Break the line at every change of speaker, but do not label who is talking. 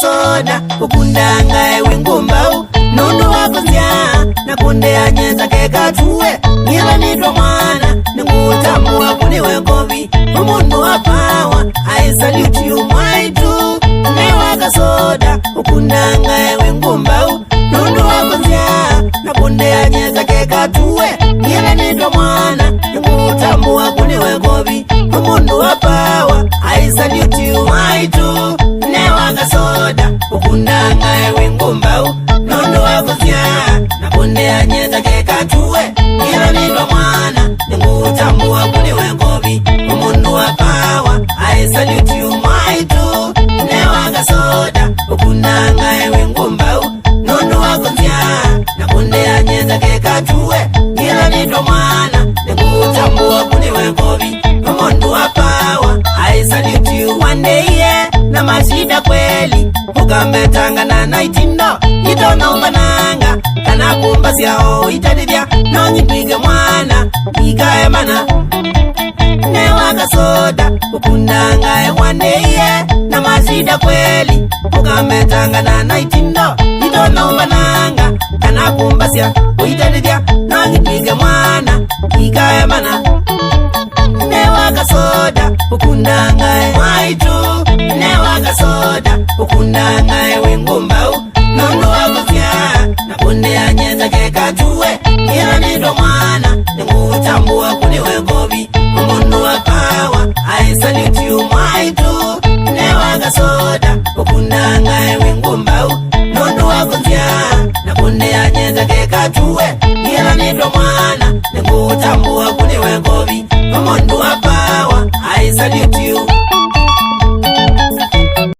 soda ukundanga ewe ngumbau nondo wakozya nakunde anyeza kekatuwe ngira nitwa mwana ningutambua kuniwe gobi umundu wa power. I salute you mwaitu newaka soda ukundanga ewe ngumbau nondo wakozya nakunde anyeza kekatuwe ngira nitwa mwana ningutambua kuniwe gobi umundu wa power. I salute you mwaitu newaka soda ukundanga ewe ngumbau nondo wakozya nakunde anyeza kekatuwe ngira nitwa mwana ningutambua kuniwe gobi umundu wa power. I salute you mwaitu newaka soda ukundanga ewe ngumbau nondo wakozya nakunde anyeza kekatuwe ngira nitwa mwana ningutambua kuniwe gobi umundu wa power. I salute you one day yeah na mashida kweli ukambetanga na naitindo itona umbananga kana kumbasya itadivya nonyipige mwana ikae mana newaka soda ukundanga one day yeah na mashida kweli ukambetanga na naitindo itona umbananga kana kumbasya itadivya nonyipige mwana ikae mana newaka soda ukundanga mwaitu newaka soda ukundanga ewe ngumbau nondo wakozya nakunde anyeza kekatuwe ngira nitwa mwana ningutambua